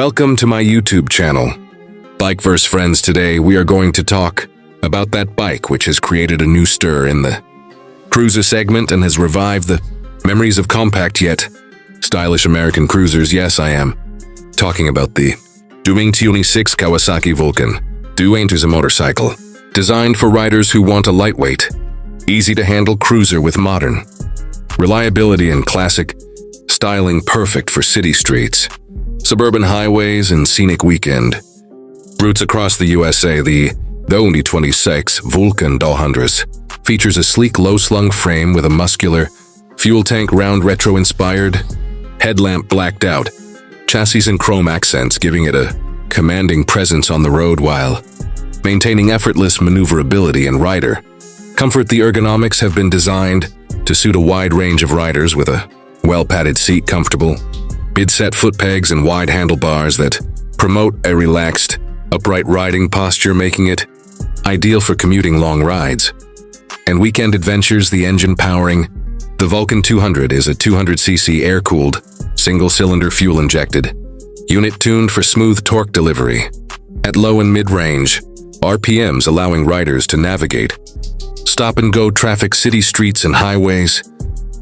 Welcome to my YouTube channel. Bikeverse friends, today we are going to talk about that bike which has created a new stir in the cruiser segment and has revived the memories of compact yet stylish American cruisers. Yes, I am talking about the 2026 Kawasaki Vulcan. Is a motorcycle designed for riders who want a lightweight, easy-to-handle cruiser with modern reliability and classic styling, perfect for city streets, suburban highways, and scenic weekend routes across the USA. The 2026 Vulcan 200 features a sleek low-slung frame with a muscular fuel tank, round retro-inspired headlamp, blacked out chassis and chrome accents, giving it a commanding presence on the road while maintaining effortless maneuverability and rider comfort. The ergonomics have been designed to suit a wide range of riders, with a well-padded seat, comfortable mid-set foot pegs, and wide handlebars that promote a relaxed, upright riding posture, making it ideal for commuting long rides and weekend adventures. The engine powering the Vulcan 200 is a 200cc air-cooled, single-cylinder fuel-injected unit tuned for smooth torque delivery at low and mid-range RPMs, allowing riders to navigate stop-and-go traffic, city streets, and highways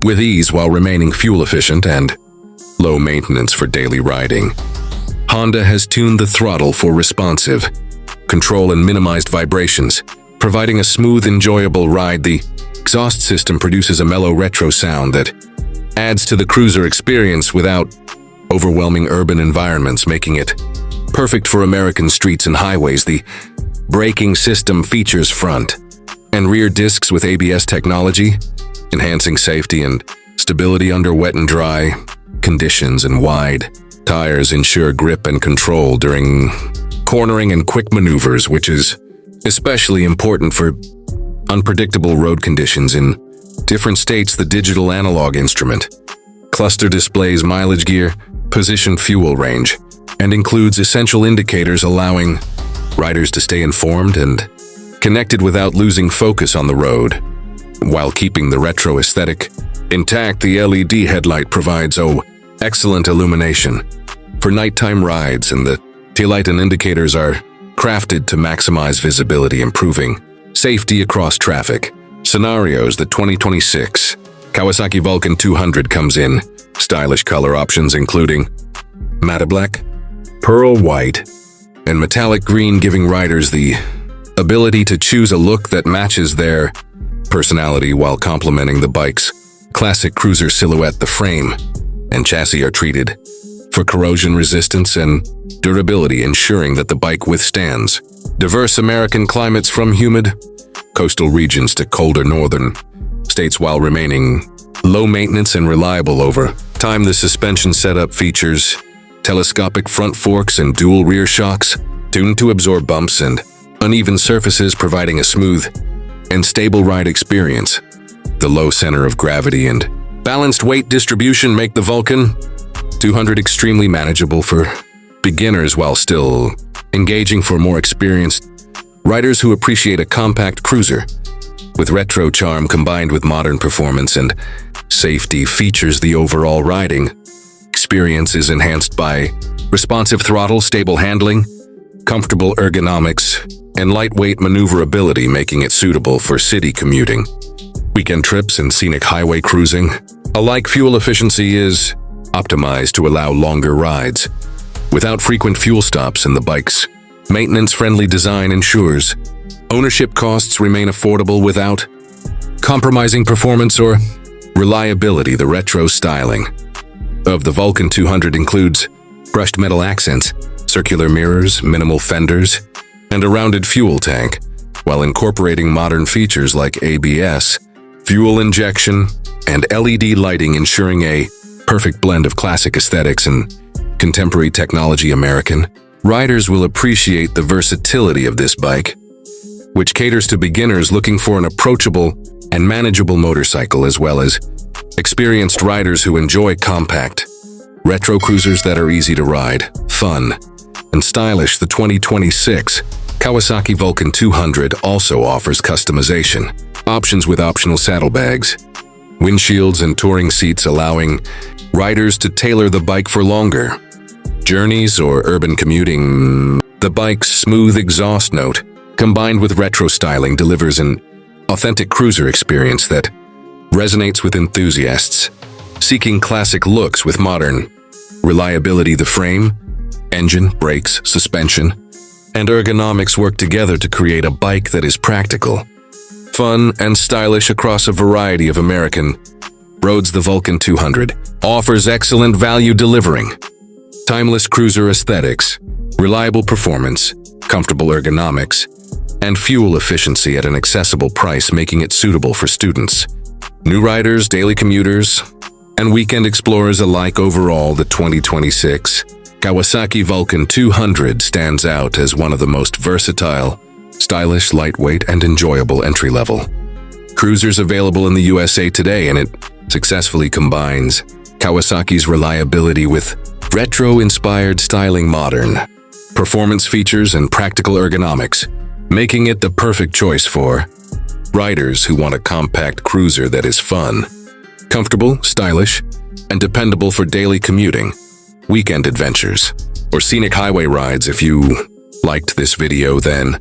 with ease while remaining fuel-efficient and low maintenance for daily riding. Honda has tuned the throttle for responsive control and minimized vibrations, providing a smooth, enjoyable ride. The exhaust system produces a mellow retro sound that adds to the cruiser experience without overwhelming urban environments, making it perfect for American streets and highways. The braking system features front and rear discs with ABS technology, enhancing safety and stability under wet and dry conditions, and wide tires ensure grip and control during cornering and quick maneuvers, which is especially important for unpredictable road conditions in different states. The digital analog instrument cluster displays mileage, gear position, fuel range, and includes essential indicators, allowing riders to stay informed and connected without losing focus on the road, while keeping the retro aesthetic intact. The LED headlight provides excellent illumination for nighttime rides, and the taillight and indicators are crafted to maximize visibility, improving safety across traffic scenarios. The 2026 Kawasaki Vulcan 200 comes in stylish color options, including matte black, pearl white, and metallic green, giving riders the ability to choose a look that matches their personality while complementing the bike's classic cruiser silhouette. The frame and chassis are treated for corrosion resistance and durability, ensuring that the bike withstands diverse American climates, from humid coastal regions to colder northern states, while remaining low maintenance and reliable over time. The suspension setup features telescopic front forks and dual rear shocks tuned to absorb bumps and uneven surfaces, providing a smooth and stable ride experience. The low center of gravity and balanced weight distribution make the Vulcan 200 extremely manageable for beginners, while still engaging for more experienced riders who appreciate a compact cruiser with retro charm combined with modern performance and safety features. The overall riding experience is enhanced by responsive throttle, stable handling, comfortable ergonomics, and lightweight maneuverability, making it suitable for city commuting, weekend trips, and scenic highway cruising alike. Fuel efficiency is optimized to allow longer rides without frequent fuel stops, and the bike's maintenance-friendly design ensures ownership costs remain affordable without compromising performance or reliability. The retro styling of the Vulcan 200 includes brushed metal accents, circular mirrors, minimal fenders, and a rounded fuel tank, while incorporating modern features like ABS, fuel injection, and LED lighting, ensuring a perfect blend of classic aesthetics and contemporary technology. American riders will appreciate the versatility of this bike, which caters to beginners looking for an approachable and manageable motorcycle, as well as experienced riders who enjoy compact retro cruisers that are easy to ride, fun, and stylish. The 2026 Kawasaki Vulcan 200 also offers customization options with optional saddlebags, windshields, and touring seats, allowing riders to tailor the bike for longer journeys or urban commuting. The bike's smooth exhaust note, combined with retro styling, delivers an authentic cruiser experience that resonates with enthusiasts seeking classic looks with modern reliability. The frame, engine, brakes, suspension, and ergonomics work together to create a bike that is practical, fun, and stylish across a variety of American roads. The Vulcan 200 offers excellent value, delivering timeless cruiser aesthetics, reliable performance, comfortable ergonomics, and fuel efficiency at an accessible price, making it suitable for students, new riders, daily commuters, and weekend explorers alike. Overall, the 2026 Kawasaki Vulcan 200 stands out as one of the most versatile, stylish, lightweight, and enjoyable entry-level cruisers available in the USA today, and it successfully combines Kawasaki's reliability with retro-inspired styling, modern performance features, and practical ergonomics, making it the perfect choice for riders who want a compact cruiser that is fun, comfortable, stylish, and dependable for daily commuting, weekend adventures, or scenic highway rides. If you liked this video, then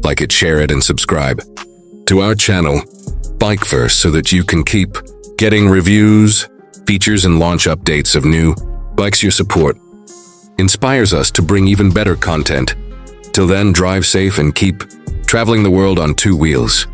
like it, share it, and subscribe to our channel, Bikeverse, so that you can keep getting reviews, features, and launch updates of new bikes. Your support inspires us to bring even better content. Till then, drive safe and keep traveling the world on two wheels.